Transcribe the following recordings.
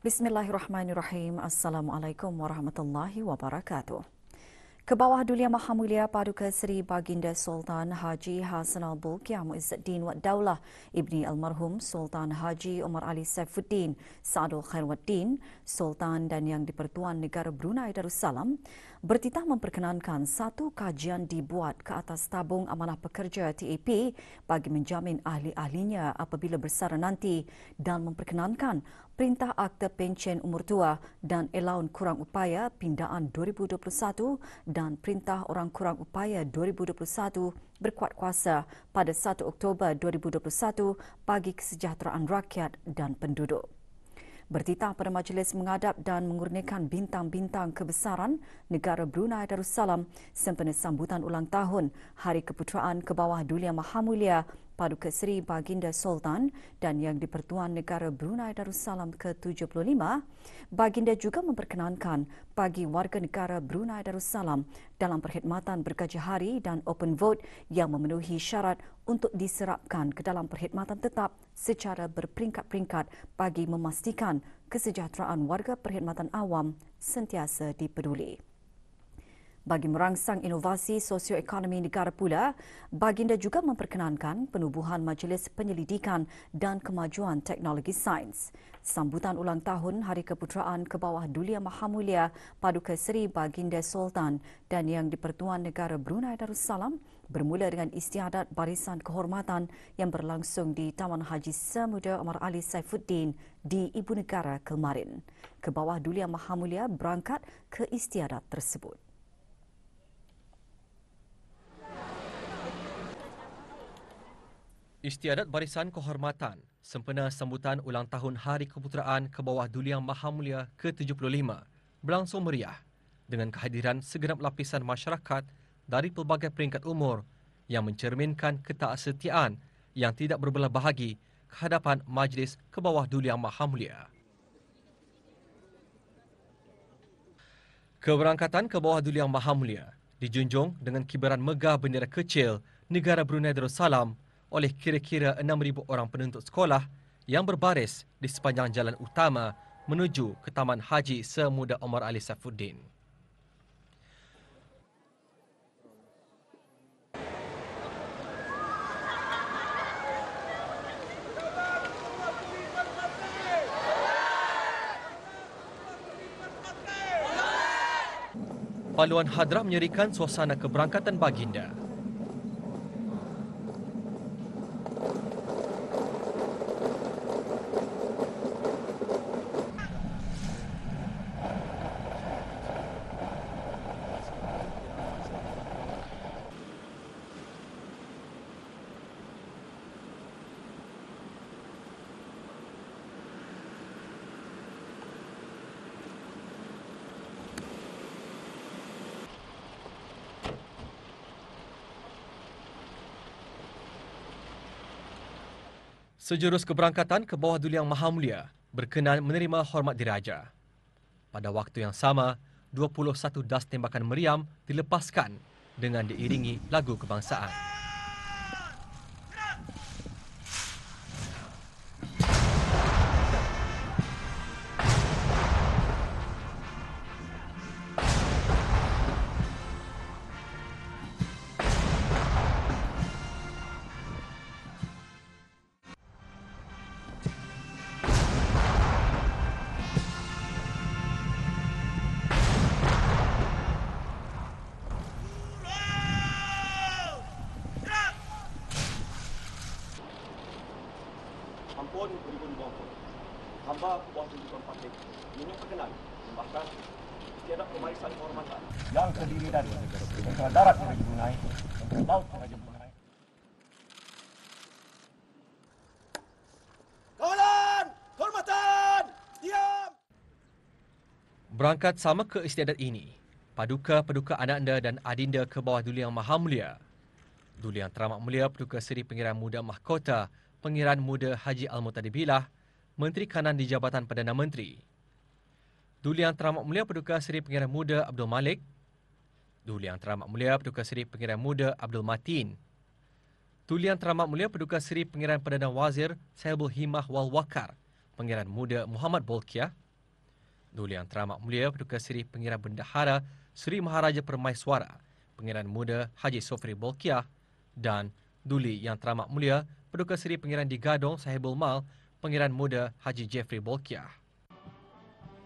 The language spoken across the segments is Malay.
Bismillahirrahmanirrahim. Assalamualaikum warahmatullahi wabarakatuh. Kebawah Duli Yang Maha Mulia Paduka Seri Baginda Sultan Haji Hassanal Bolkiah Muizzuddin Wad Daulah Ibni Almarhum Sultan Haji Omar Ali Saifuddin Saadul Khairuddin Sultan dan Yang di-Pertuan Negara Brunei Darussalam bertitah memperkenankan satu kajian dibuat ke atas tabung amanah pekerja TAP bagi menjamin ahli-ahlinya apabila bersara nanti dan memperkenankan Perintah Akta Pencen Umur Tua dan Elaun Kurang Upaya Pindaan 2021 dan Perintah Orang Kurang Upaya 2021 berkuat kuasa pada 1 Oktober 2021 bagi kesejahteraan rakyat dan penduduk. Bertitah pada majlis mengadap dan mengurniakan bintang-bintang kebesaran negara Brunei Darussalam sempena sambutan ulang tahun Hari Keputeraan Kebawah Duli Yang Maha Mulia Paduka Seri Baginda Sultan dan Yang di-Pertuan Negara Brunei Darussalam ke-75, Baginda juga memperkenankan bagi warga negara Brunei Darussalam dalam perkhidmatan bergaji hari dan open vote yang memenuhi syarat untuk diserapkan ke dalam perkhidmatan tetap secara berperingkat-peringkat bagi memastikan kesejahteraan warga perkhidmatan awam sentiasa dipeduli. Bagi merangsang inovasi sosioekonomi negara pula, Baginda juga memperkenankan penubuhan Majlis Penyelidikan dan Kemajuan Teknologi Sains. Sambutan ulang tahun Hari Keputeraan Kebawah Duli Yang Maha Mulia Paduka Seri Baginda Sultan dan Yang di-Pertuan Negara Brunei Darussalam bermula dengan istiadat barisan kehormatan yang berlangsung di Taman Haji Semuda Omar Ali Saifuddin di Ibu Negara kemarin. Kebawah Duli Yang Maha Mulia berangkat ke istiadat tersebut. Istiadat Barisan Kehormatan sempena sambutan ulang tahun Hari Keputeraan Kebawah Duli Yang Maha Mulia ke-75 berlangsung meriah dengan kehadiran segenap lapisan masyarakat dari pelbagai peringkat umur yang mencerminkan ketaksetiaan yang tidak berbelah bahagi kehadapan Majlis Kebawah Duli Yang Maha Mulia. Keberangkatan Kebawah Duli Yang Maha Mulia dijunjung dengan kibaran megah bendera kecil negara Brunei Darussalam oleh kira-kira 6,000 orang penuntut sekolah yang berbaris di sepanjang jalan utama menuju ke Taman Haji Semuda Omar Ali Saifuddin. Paluan hadrah menyerikan suasana keberangkatan Baginda. Sejurus keberangkatan Kebawah Duli Yang Maha Mulia berkenan menerima hormat diraja. Pada waktu yang sama, 21 das tembakan meriam dilepaskan dengan diiringi lagu kebangsaan. Ampun beribu mohon. Hamba Puan Tuntutan Parti ingin perkenan membahas istiadat pembarisan kehormatan yang terdiri dari Tentera Darat Raja Brunei, Tentera Laut Raja Brunei. Kawalan! Hormatan! Diam! Berangkat sama ke istiadat ini, paduka-paduka ananda dan adinda Kebawah Duli Yang Maha Mulia, Duli Yang Teramat Mulia Paduka Seri Pengiran Muda Mahkota Pengiran Muda Haji Al-Muttadib Billah, Menteri Kanan di Jabatan Perdana Menteri. Duli Yang Teramat Mulia Paduka Seri Pengiran Muda Abdul Malik, Duli Yang Teramat Mulia Paduka Seri Pengiran Muda Abdul Matin, Duli Yang Teramat Mulia Paduka Seri Pengiran Perdana Wazir Saibul Himmah Wal Wakar, Pengiran Muda Muhammad Bolkiah, Duli Yang Teramat Mulia Paduka Seri Pengiran Bendahara Seri Maharaja Permaiswara Pengiran Muda Haji Sofri Bolkiah dan Duli Yang Teramat Mulia Paduka Seri Pengiran di Gadong Sahibul Mal Pengiran Muda Haji Jeffrey Bolkiah.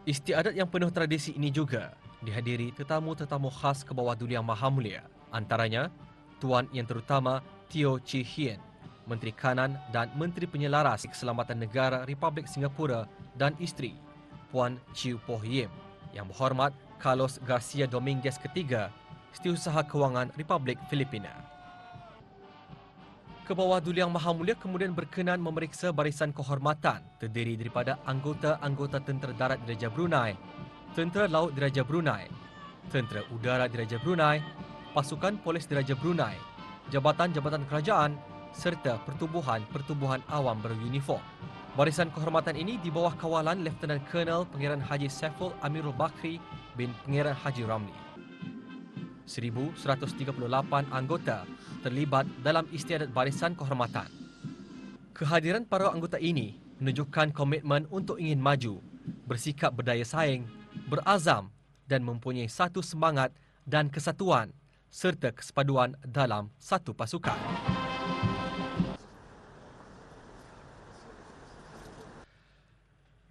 Istiadat yang penuh tradisi ini juga dihadiri tetamu-tetamu khas ke bawah Duli Yang Maha Mulia, antaranya Tuan Yang Terutama Teo Chee Hean, Menteri Kanan dan Menteri Penyelaras Keselamatan Negara Republik Singapura dan isteri Puan Chew Poh Yim, Yang Berhormat Carlos Garcia Dominguez III, Setiausaha Kewangan Republik Filipina. Kebawah Duli Yang Maha Mulia kemudian berkenan memeriksa barisan kehormatan terdiri daripada anggota-anggota Tentera Darat Diraja Brunei, Tentera Laut Diraja Brunei, Tentera Udara Diraja Brunei, Pasukan Polis Diraja Brunei, Jabatan-jabatan kerajaan serta pertubuhan-pertubuhan awam beruniform. Barisan kehormatan ini di bawah kawalan Lieutenant Colonel Pangeran Haji Saiful Amirul Bakri bin Pangeran Haji Ramli. 1,138 anggota terlibat dalam istiadat barisan kehormatan. Kehadiran para anggota ini menunjukkan komitmen untuk ingin maju, bersikap berdaya saing, berazam dan mempunyai satu semangat dan kesatuan serta kesepaduan dalam satu pasukan.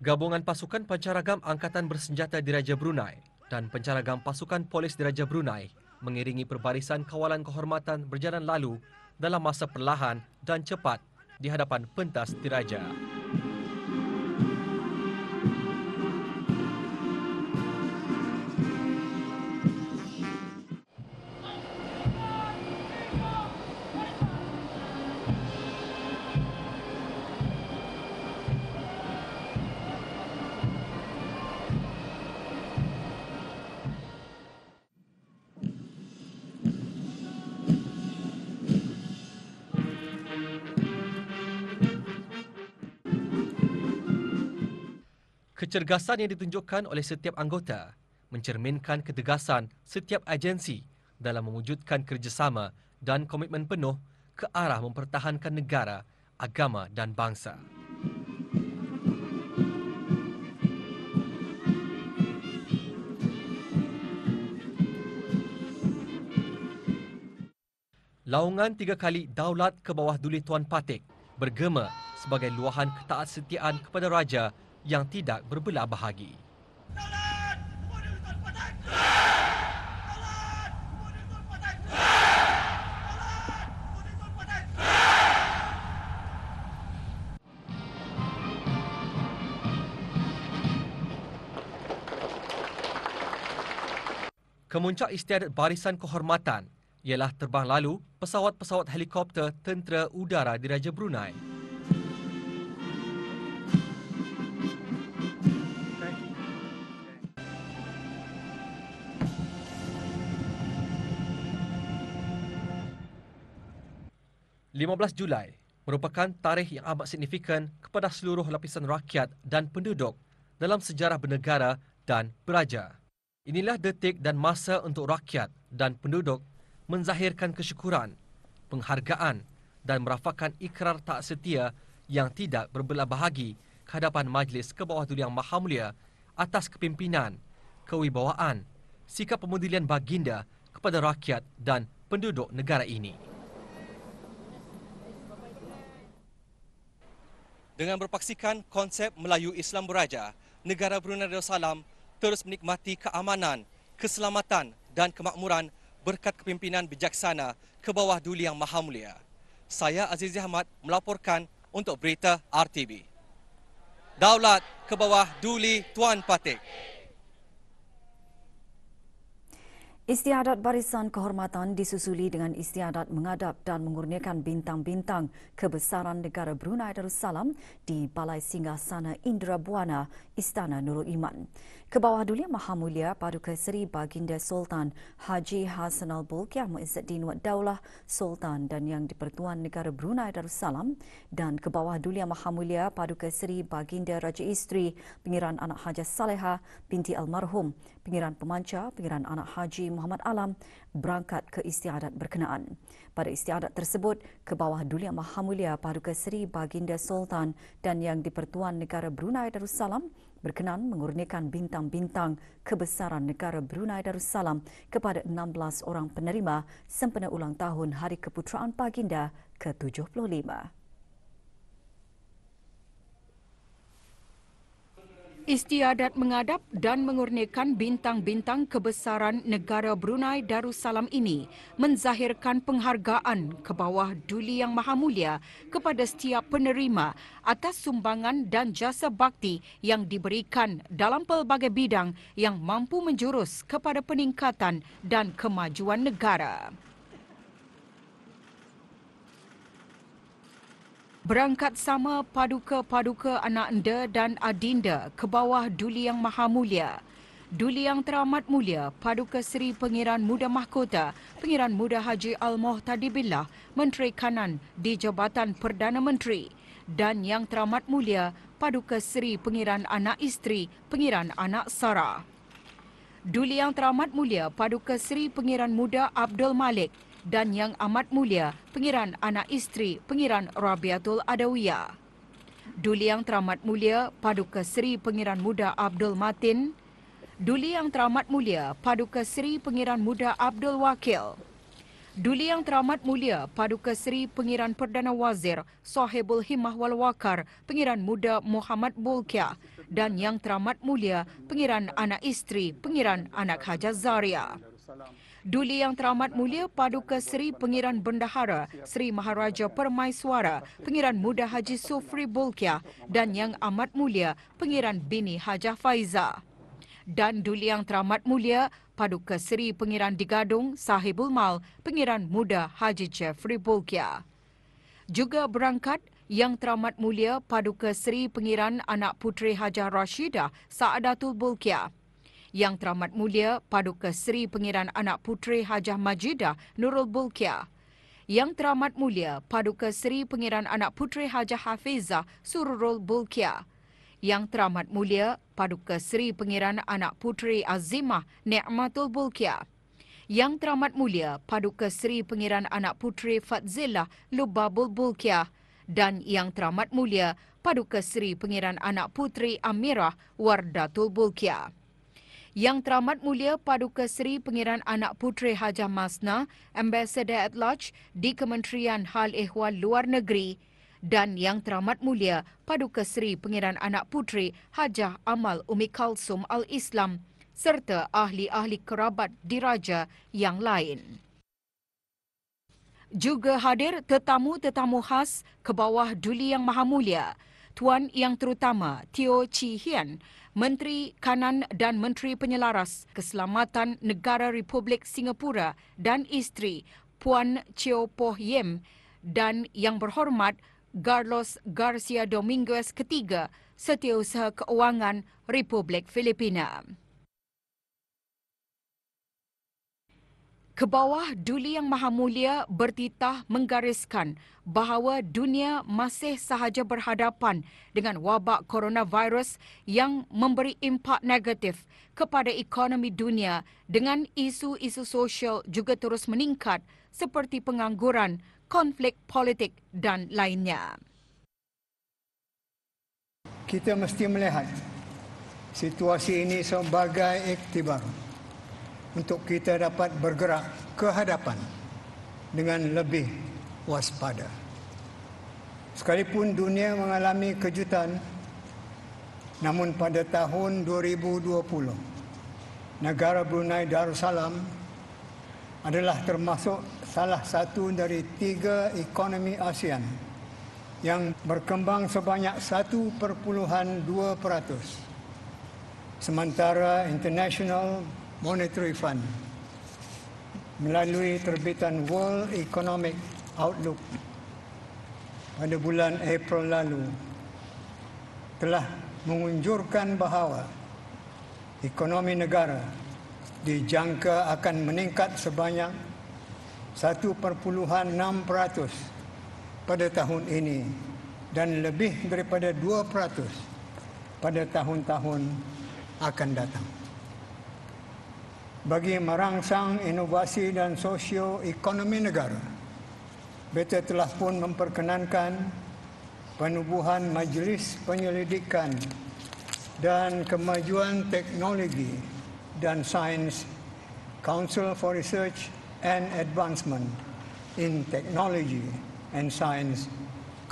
Gabungan Pasukan Pancaragam Angkatan Bersenjata Diraja Brunei dan Pancaragam Pasukan Polis Diraja Brunei mengiringi perbarisan kawalan kehormatan berjalan lalu dalam masa perlahan dan cepat di hadapan pentas diraja. Kecergasan yang ditunjukkan oleh setiap anggota mencerminkan ketegasan setiap agensi dalam mewujudkan kerjasama dan komitmen penuh ke arah mempertahankan negara, agama dan bangsa. Laungan 3 kali Daulat ke bawah Duli Tuan Patik bergema sebagai luahan ketaatsetiaan kepada Raja yang tidak berbelah bahagi. Kemuncak istiadat barisan kehormatan ialah terbang lalu pesawat-pesawat helikopter Tentera Udara Diraja Brunei. (15 Julai merupakan tarikh yang amat signifikan kepada seluruh lapisan rakyat dan penduduk dalam sejarah bernegara dan beraja. Inilah detik dan masa untuk rakyat dan penduduk menzahirkan kesyukuran, penghargaan dan merafakkan ikrar taat setia yang tidak berbelah bahagi ke hadapan Majlis ke bawah Duli Yang Maha Mulia atas kepimpinan, kewibawaan, sikap pemudilan baginda kepada rakyat dan penduduk negara ini. Dengan berpaksikan konsep Melayu Islam Beraja, negara Brunei Darussalam terus menikmati keamanan, keselamatan dan kemakmuran berkat kepimpinan bijaksana ke bawah Duli Yang Maha Mulia. Saya Azizi Ahmad melaporkan untuk Berita RTV. Daulat ke bawah Duli Tuan Patik. Istiadat barisan kehormatan disusuli dengan istiadat mengadap dan mengurniakan bintang-bintang kebesaran negara Brunei Darussalam di Balai Singgasana Indra Buana, Istana Nurul Iman. Ke bawah Duli Yang Maha Mulia Paduka Seri Baginda Sultan Haji Hassanal Bolkiah Muizzuddin Wad Daulah Sultan dan Yang di-Pertuan Negara Brunei Darussalam dan ke bawah Duli Yang Maha Mulia Paduka Seri Baginda Raja Isteri Pengiran Anak Hajah Saleha binti Almarhum Pengiran Pemancar Pengiran Anak Haji Muhammad Alam berangkat ke istiadat berkenaan. Pada istiadat tersebut, ke bawah Duli Yang Maha Mulia Paduka Seri Baginda Sultan dan Yang di-Pertuan Negara Brunei Darussalam berkenan mengurniakan bintang-bintang kebesaran negara Brunei Darussalam kepada 16 orang penerima sempena ulang tahun Hari Keputeraan Baginda ke-75. Istiadat mengadap dan mengurniakan bintang-bintang kebesaran negara Brunei Darussalam ini menzahirkan penghargaan ke bawah Duli Yang Maha Mulia kepada setiap penerima atas sumbangan dan jasa bakti yang diberikan dalam pelbagai bidang yang mampu menjurus kepada peningkatan dan kemajuan negara. Berangkat sama paduka-paduka anak anda dan adinda ke bawah Duli Yang Maha Mulia, Duli Yang Teramat Mulia Paduka Seri Pengiran Muda Mahkota Pengiran Muda Haji Al-Muhtadi Billah, Menteri Kanan di Jabatan Perdana Menteri, dan Yang Teramat Mulia Paduka Seri Pengiran Anak Isteri Pengiran Anak Sara. Duli Yang Teramat Mulia Paduka Seri Pengiran Muda Abdul Malik dan Yang Amat Mulia Pengiran Anak Isteri Pengiran Rabiatul Adawiyah. Duli Yang Teramat Mulia Paduka Seri Pengiran Muda Abdul Matin, Duli Yang Teramat Mulia Paduka Seri Pengiran Muda Abdul Wakil, Duli Yang Teramat Mulia Paduka Seri Pengiran Perdana Wazir Sahibul Himmah wal Waqar Pengiran Muda Muhammad Bulkiah, dan Yang Teramat Mulia Pengiran Anak Isteri Pengiran Anak Hajah Zaria. Duli Yang Teramat Mulia Paduka Seri Pengiran Bendahara Seri Maharaja Permaiswara Pengiran Muda Haji Sufri Bulkiah, dan Yang Amat Mulia Pengiran Bini Hajah Faiza. Dan Duli Yang Teramat Mulia Paduka Seri Pengiran Digadung Sahibul Mal Pengiran Muda Haji Jeffrey Bulkiah. Juga berangkat Yang Teramat Mulia Paduka Seri Pengiran Anak Puteri Hajah Rashidah Saadatul Bulkiah, Yang Teramat Mulia Paduka Seri Pengiran Anak Puteri Hajah Majidah Nurul Bulkiah, Yang Teramat Mulia Paduka Seri Pengiran Anak Puteri Hajah Hafizah Sururul Bulkiah, Yang Teramat Mulia Paduka Seri Pengiran Anak Puteri Azimah Ni'matul Bulkiah, Yang Teramat Mulia Paduka Seri Pengiran Anak Puteri Fadzillah Lubabul Bulkiah, dan Yang Teramat Mulia Paduka Seri Pengiran Anak Puteri Amirah Wardatul Bulkiah. Yang Teramat Mulia Paduka Seri Pengiran Anak Puteri Hajah Masna, Ambassador at Large di Kementerian Hal Ehwal Luar Negeri, dan Yang Teramat Mulia Paduka Seri Pengiran Anak Puteri Hajah Amal Umi Kalsum Al-Islam, serta ahli-ahli kerabat diraja yang lain. Juga hadir tetamu-tetamu khas ke bawah Duli Yang Maha Mulia, Tuan Yang Terutama Teo Chee Hean, Menteri Kanan dan Menteri Penyelaras Keselamatan Negara Republik Singapura, dan isteri Puan Cheo Poh Yem, dan Yang Berhormat Carlos Garcia Dominguez III, Setiausaha Keuangan Republik Filipina. Ke bawah Duli Yang Maha Mulia bertitah menggariskan bahawa dunia masih sahaja berhadapan dengan wabak coronavirus yang memberi impak negatif kepada ekonomi dunia, dengan isu-isu sosial juga terus meningkat seperti pengangguran, konflik politik dan lainnya. Kita mesti melihat situasi ini sebagai iktibar untuk kita dapat bergerak ke hadapan dengan lebih waspada. Sekalipun dunia mengalami kejutan, namun pada tahun 2020, negara Brunei Darussalam adalah termasuk salah satu dari 3 ekonomi ASEAN yang berkembang sebanyak 1.2%. Sementara International Monetary Fund melalui terbitan World Economic Outlook pada bulan April lalu telah mengunjurkan bahawa ekonomi negara dijangka akan meningkat sebanyak 1.6% pada tahun ini dan lebih daripada 2% pada tahun-tahun akan datang. Bagi merangsang inovasi dan sosio-ekonomi negara, BETA telah pun memperkenankan penubuhan Majlis Penyelidikan dan Kemajuan Teknologi dan Sains, Council for Research and Advancement in Technology and Science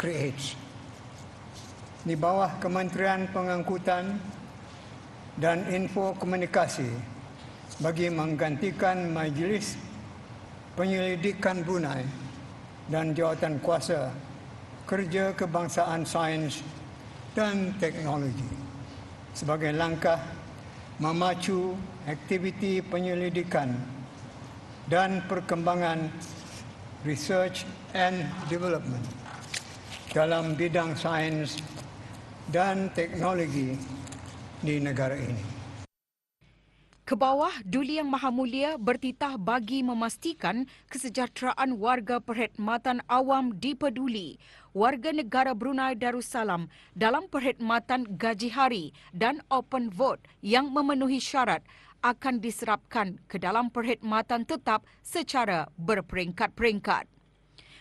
creates. Di bawah Kementerian Pengangkutan dan Info Komunikasi bagi menggantikan Majlis Penyelidikan Brunei dan Jawatan Kuasa Kerja Kebangsaan Sains dan Teknologi sebagai langkah memacu aktiviti penyelidikan dan perkembangan research and development dalam bidang sains dan teknologi di negara ini. Kebawah Duli Yang Maha Mulia bertitah bagi memastikan kesejahteraan warga perkhidmatan awam dipeduli warga negara Brunei Darussalam dalam perkhidmatan gaji hari dan open vote yang memenuhi syarat akan diserapkan ke dalam perkhidmatan tetap secara berperingkat-peringkat.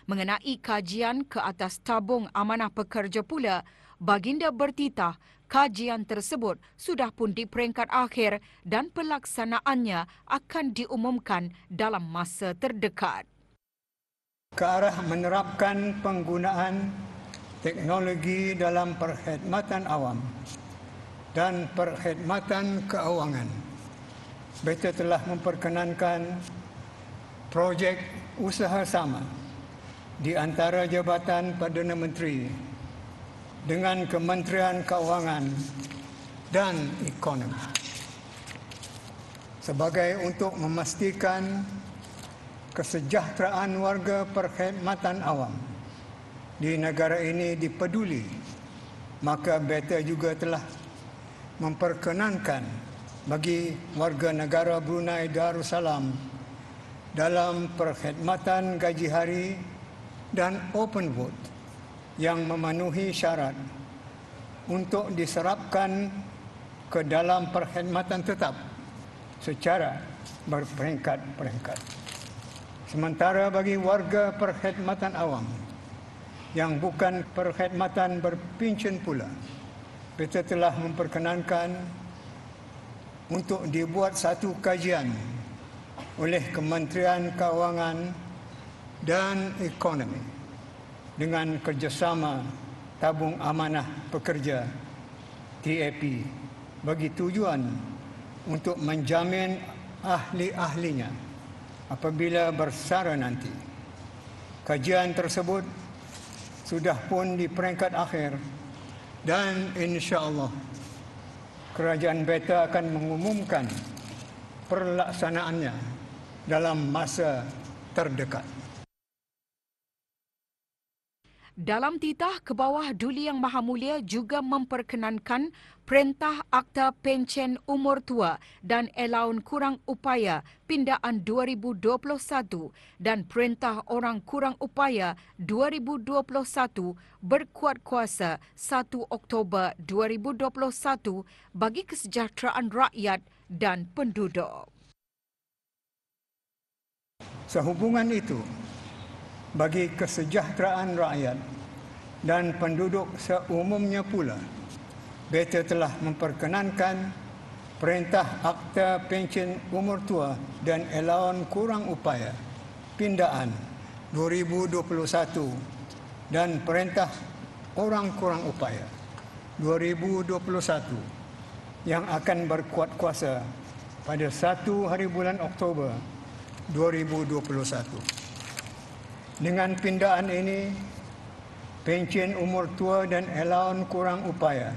Mengenai kajian ke atas tabung amanah pekerja pula, baginda bertitah kajian tersebut sudah pun di peringkat akhir dan pelaksanaannya akan diumumkan dalam masa terdekat. Ke arah menerapkan penggunaan teknologi dalam perkhidmatan awam dan perkhidmatan keuangan, BETA telah memperkenankan projek usaha sama di antara Jabatan Perdana Menteri dengan Kementerian Keuangan dan Ekonomi sebagai untuk memastikan kesejahteraan warga perkhidmatan awam di negara ini dipeduli, maka BETA juga telah memperkenankan bagi warga negara Brunei Darussalam dalam perkhidmatan gaji hari dan open vote yang memenuhi syarat untuk diserapkan ke dalam perkhidmatan tetap secara berperingkat-peringkat. Sementara bagi warga perkhidmatan awam yang bukan perkhidmatan berpincin pula, BETA telah memperkenankan untuk dibuat satu kajian oleh Kementerian Keuangan dan Ekonomi dengan kerjasama Tabung Amanah Pekerja TAP bagi tujuan untuk menjamin ahli-ahlinya apabila bersara nanti. Kajian tersebut sudah pun di peringkat akhir dan insya-Allah kerajaan BETA akan mengumumkan perlaksanaannya dalam masa terdekat. Dalam titah ke bawah Duli Yang Maha Mulia juga memperkenankan Perintah Akta Pencen Umur Tua dan Elaun Kurang Upaya Pindaan 2021 dan Perintah Orang Kurang Upaya 2021 berkuat kuasa 1 Oktober 2021 bagi kesejahteraan rakyat dan penduduk. Sehubungan itu, bagi kesejahteraan rakyat dan penduduk seumumnya pula, BETA telah memperkenankan Perintah Akta Pencen Umur Tua dan Elaun Kurang Upaya Pindaan 2021 dan Perintah Orang Kurang Upaya 2021 yang akan berkuat kuasa pada 1 hari bulan Oktober 2021. Dengan pindaan ini, pencen umur tua dan elaun kurang upaya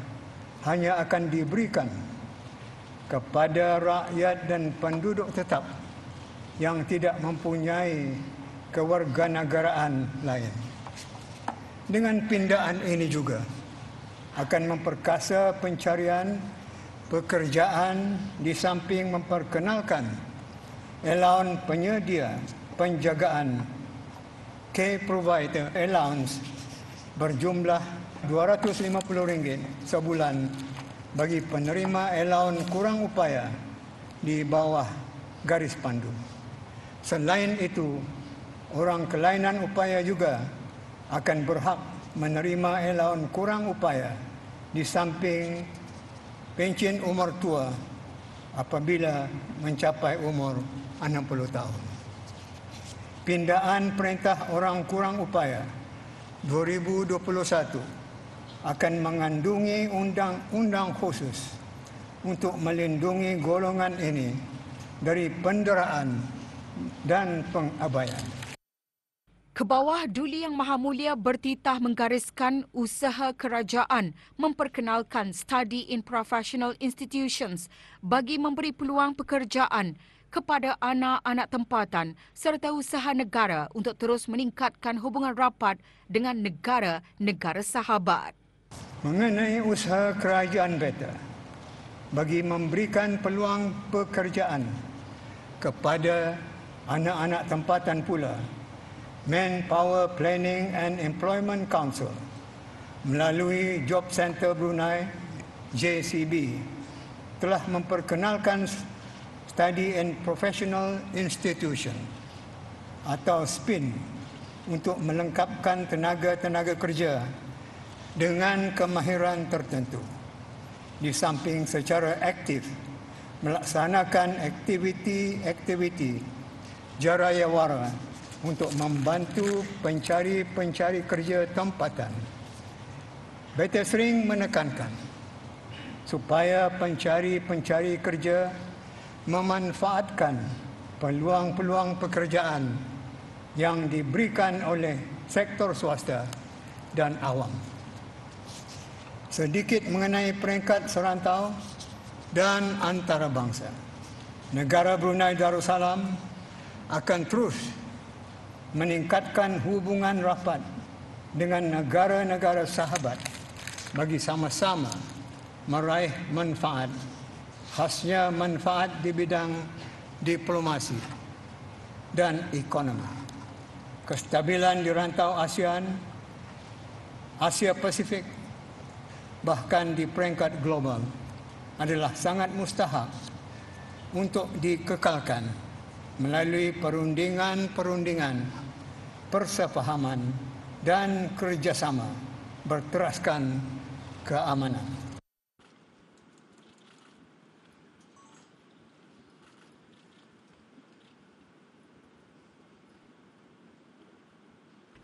hanya akan diberikan kepada rakyat dan penduduk tetap yang tidak mempunyai kewarganegaraan lain. Dengan pindaan ini juga akan memperkasa pencarian pekerjaan di samping memperkenalkan elaun penyedia penjagaan Care Provider Allowance berjumlah RM250 sebulan bagi penerima elaun kurang upaya di bawah garis pandu. Selain itu, orang kelainan upaya juga akan berhak menerima elaun kurang upaya di samping pencen umur tua apabila mencapai umur 60 tahun. Pindaan Perintah Orang Kurang Upaya 2021 akan mengandungi undang-undang khusus untuk melindungi golongan ini dari penderaan dan pengabaian. Kebawah Duli Yang Maha Mulia bertitah menggariskan usaha kerajaan memperkenalkan Study in Professional Institutions bagi memberi peluang pekerjaan kepada anak-anak tempatan serta usaha negara untuk terus meningkatkan hubungan rapat dengan negara-negara sahabat. Mengenai usaha kerajaan beta bagi memberikan peluang pekerjaan kepada anak-anak tempatan pula, Manpower Planning and Employment Council melalui Job Center Brunei JCB telah memperkenalkan Study in Professional Institution atau SPIN untuk melengkapkan tenaga-tenaga kerja dengan kemahiran tertentu. Di samping secara aktif melaksanakan aktiviti-aktiviti jarawara untuk membantu pencari-pencari kerja tempatan. Beta sering menekankan supaya pencari-pencari kerja memanfaatkan peluang-peluang pekerjaan yang diberikan oleh sektor swasta dan awam. Sedikit mengenai peringkat serantau dan antarabangsa. Negara Brunei Darussalam akan terus meningkatkan hubungan rapat dengan negara-negara sahabat bagi sama-sama meraih manfaat, khasnya manfaat di bidang diplomasi dan ekonomi. Kestabilan di rantau ASEAN, Asia Pasifik, bahkan di peringkat global adalah sangat mustahak untuk dikekalkan melalui perundingan-perundingan, persefahaman dan kerjasama berteraskan keamanan.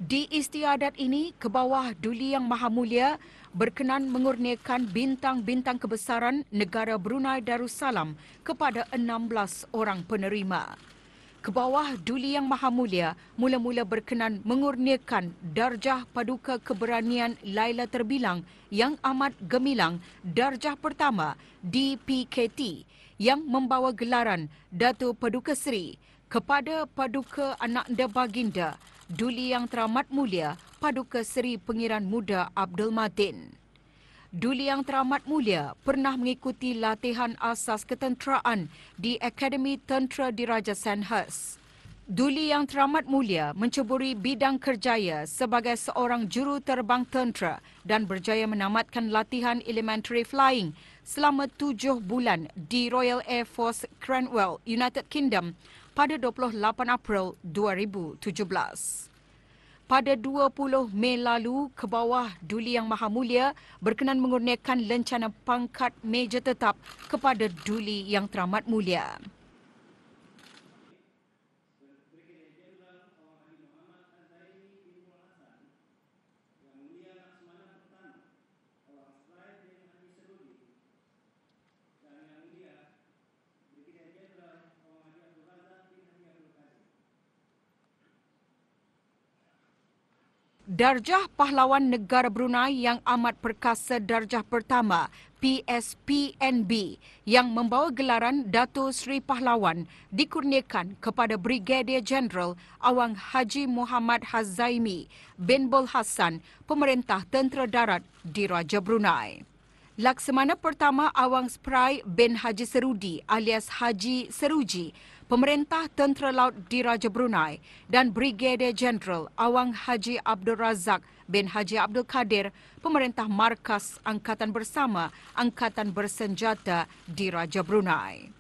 Di istiadat ini, Kebawah Duli Yang Maha Mulia berkenan mengurniakan bintang-bintang kebesaran negara Brunei Darussalam kepada 16 orang penerima. Kebawah Duli Yang Maha Mulia mula-mula berkenan mengurniakan darjah Paduka Keberanian Laila Terbilang yang amat gemilang darjah pertama DPKT yang membawa gelaran Dato' Paduka Seri kepada Paduka Ananda Baginda Duli Yang Teramat Mulia Paduka Seri Pengiran Muda Abdul Matin. Duli Yang Teramat Mulia pernah mengikuti latihan asas ketenteraan di Akademi Tentera Diraja Sandhurst. Duli Yang Teramat Mulia menceburi bidang kerjaya sebagai seorang juru terbang tentera dan berjaya menamatkan latihan elementary flying selama 7 bulan di Royal Air Force Cranwell, United Kingdom pada 28 April 2017. Pada 20 Mei lalu, Kebawah Duli Yang Maha Mulia berkenan mengurniakan lencana pangkat Meja Tetap kepada Duli Yang Teramat Mulia. Darjah Pahlawan Negara Brunei Yang Amat Perkasa Darjah Pertama PSPNB yang membawa gelaran Dato' Seri Pahlawan dikurniakan kepada Brigadier Jeneral Awang Haji Muhammad Hazaimi bin Bul Hassan, Pemerintah Tentera Darat Diraja Brunei. Laksamana Pertama Awang Sprai bin Haji Serudi alias Haji Seruji, Pemerintah Tentera Laut Diraja Brunei dan Brigadier Jeneral Awang Haji Abdul Razak bin Haji Abdul Kadir, Pemerintah Markas Angkatan Bersama Angkatan Bersenjata Diraja Brunei.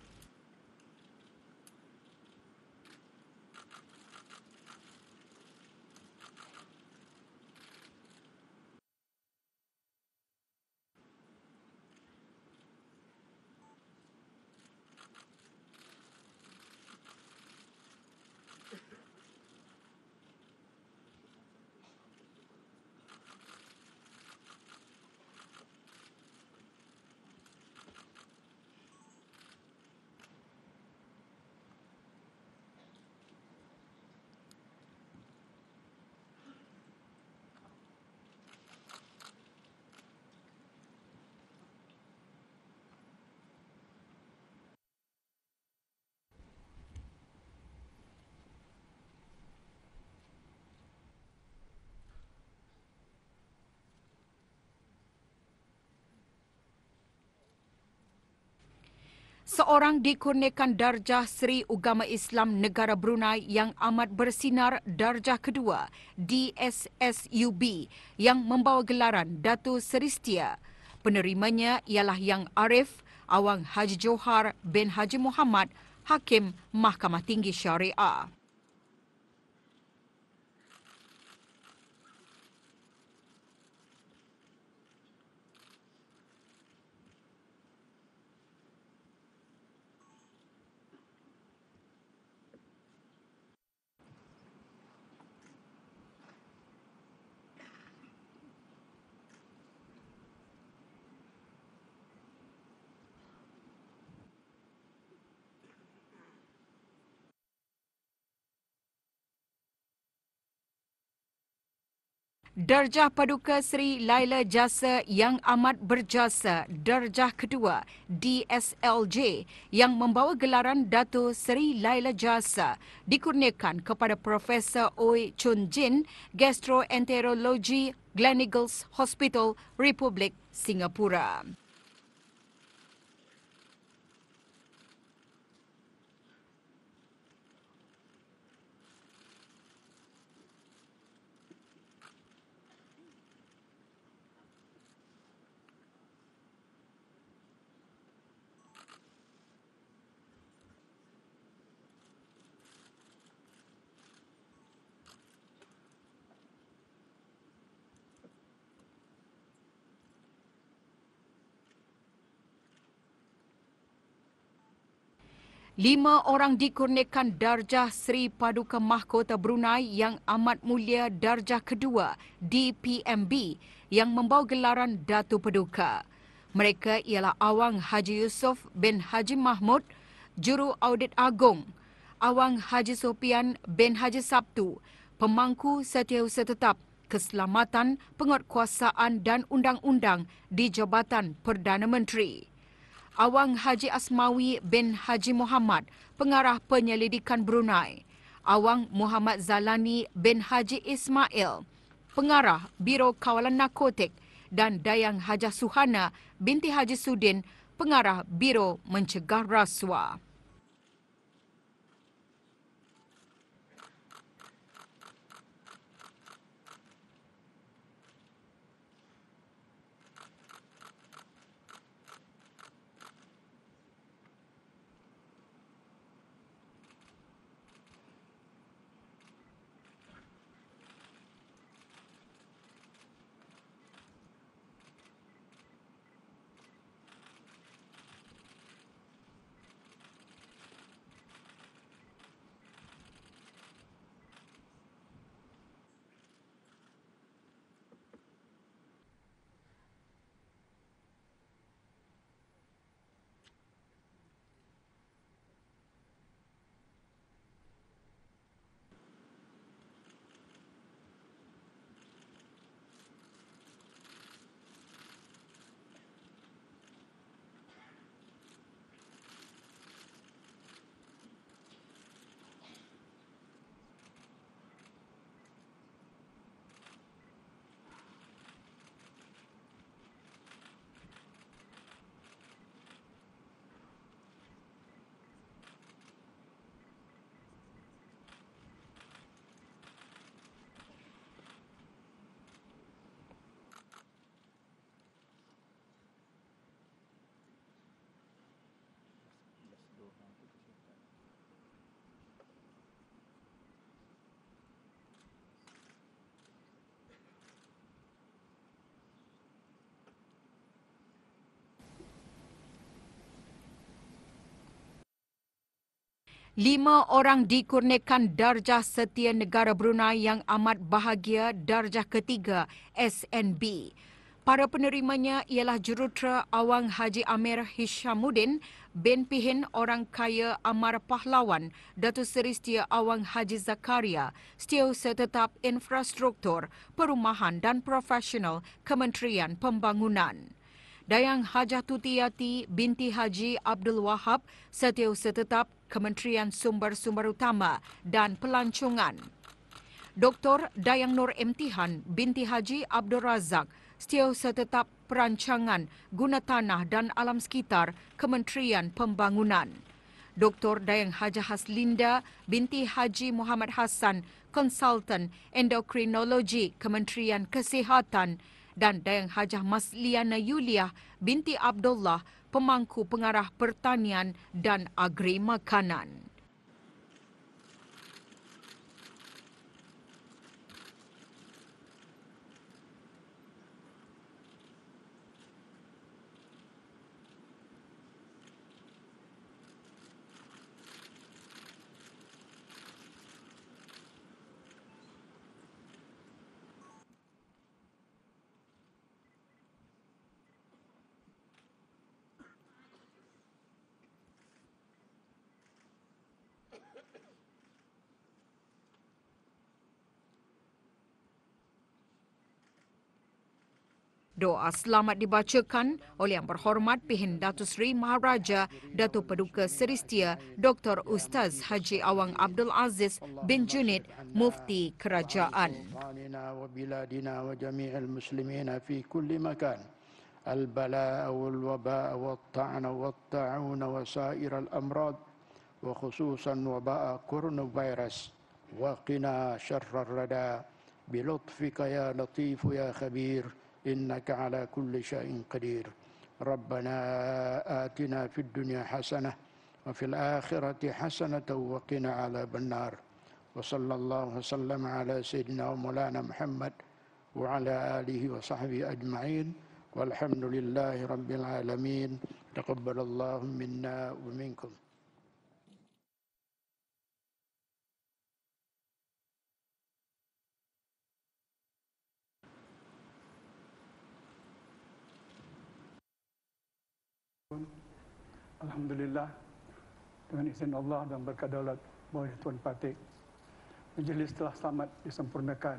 Seorang dikurniakan darjah Seri Ugama Islam Negara Brunei yang amat bersinar darjah kedua DSSUB yang membawa gelaran Datuk Seri Setia. Penerimanya ialah Yang Arif Awang Haji Johar bin Haji Muhammad, Hakim Mahkamah Tinggi Syariah. Darjah Paduka Seri Laila Jasa yang amat berjasa darjah kedua DSLJ yang membawa gelaran Datuk Seri Laila Jasa dikurniakan kepada Profesor Oi Chun Jin, Gastroenterologi Gleneagles Hospital, Republik Singapura. Lima orang dikurniakan darjah Seri Paduka Mahkota Brunei yang amat mulia darjah kedua DPMB yang membawa gelaran Datu Paduka. Mereka ialah Awang Haji Yusof bin Haji Mahmud, Juru Audit Agung, Awang Haji Sopian bin Haji Sabtu, Pemangku Setiausaha Tetap Keselamatan, Penguatkuasaan dan Undang-Undang di Jabatan Perdana Menteri. Awang Haji Asmawi bin Haji Muhammad, Pengarah Penyelidikan Brunei. Awang Muhammad Zalani bin Haji Ismail, Pengarah Biro Kawalan Narkotik, dan Dayang Hajah Suhana binti Haji Sudin, Pengarah Biro Mencegah Rasuah. Lima orang dikurniakan darjah Setia Negara Brunei yang amat bahagia darjah ketiga SNB. Para penerimanya ialah Jurutera Awang Haji Amir Hishamuddin bin Pihin Orang Kaya Amar Pahlawan, Datuk Seri Setia Awang Haji Zakaria, Setiausaha Tetap Infrastruktur, Perumahan dan Profesional Kementerian Pembangunan. Dayang Hajah Tutiyati binti Haji Abdul Wahab, Setiausaha Tetap Kementerian Sumber-Sumber Utama dan Pelancongan. Dr. Dayang Nur Imtihan binti Haji Abdul Razak, Setiausaha Perancangan Guna Tanah dan Alam Sekitar Kementerian Pembangunan. Dr. Dayang Hajah Haslinda binti Haji Muhammad Hassan, Konsultan Endokrinologi Kementerian Kesihatan, dan Dayang Hajah Masliana Yuliah binti Abdullah, Pemangku Pengarah Pertanian dan Agri Makanan. Doa selamat dibacakan oleh Yang Berhormat Pihin Datuk Seri Maharaja Datuk Paduka Seri Setia Dr. Ustaz Haji Awang Abdul Aziz bin Junid, Mufti Kerajaan. البلاء والوباء والطعن والطاعون وسائر الأمراض وخصوصا وباء كورونا فيروس وقنا شر الردى بلطفك يا لطيف يا خبير إنك على كل شيء قدير ربنا آتنا في الدنيا حسنة وفي الآخرة حسنة وقنا عذاب النار وصلى الله وسلم على سيدنا ومولانا محمد وعلى آله وصحبه أجمعين والحمد لله رب العالمين تقبل الله منا ومنكم. Alhamdulillah, dengan izin Allah dan berkat daulat Maulid Tuan Patik, majlis telah selamat disempurnakan.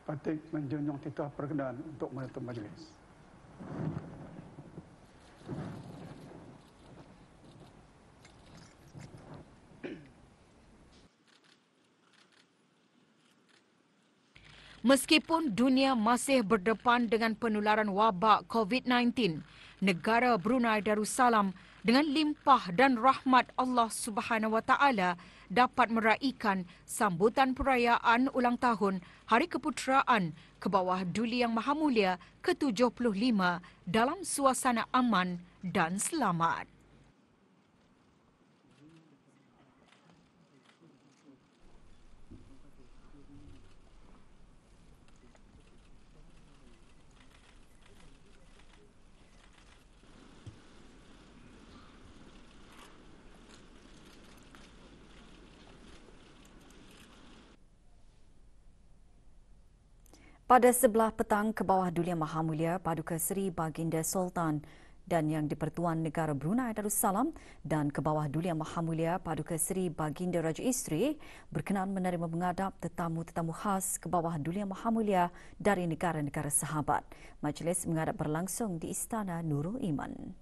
Patik menjunjung titah perkenaan untuk menutup majlis. Meskipun dunia masih berdepan dengan penularan wabak COVID-19, negara Brunei Darussalam dengan limpah dan rahmat Allah Subhanahu Wa Taala dapat meraihkan sambutan perayaan ulang tahun Hari Keputeraan ke bawah Duli Yang Maha Mulia ke-75 dalam suasana aman dan selamat. Pada sebelah petang ke bawah Duli Yang Maha Mulia Paduka Seri Baginda Sultan dan Yang di-Pertuan Negara Brunei Darussalam dan ke bawah Duli Yang Maha Mulia Paduka Seri Baginda Raja Isteri berkenan menerima menghadap tetamu-tetamu khas ke bawah Duli Yang Maha Mulia dari negara-negara sahabat. Majlis menghadap berlangsung di Istana Nurul Iman.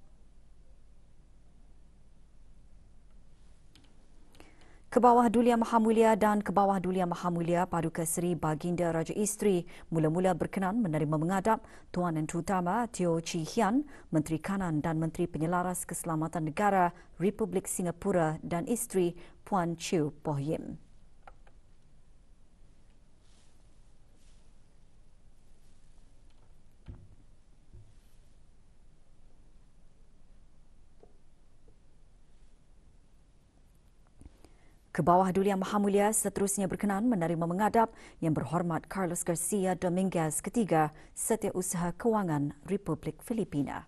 Ke bawah Duli Yang Maha Mulia dan ke bawah Duli Yang Maha Mulia Paduka Seri Baginda Raja Isteri mula-mula berkenan menerima menghadap Tuan Yang Terutama Teo Chee Hean, Menteri Kanan dan Menteri Penyelaras Keselamatan Negara Republik Singapura dan isteri Puan Chew Poh Yim. Ke bawah Duli Yang Maha Mulia seterusnya berkenan menerima menghadap Yang Berhormat Carlos Garcia Dominguez III, Setiausaha Kewangan Republik Filipina.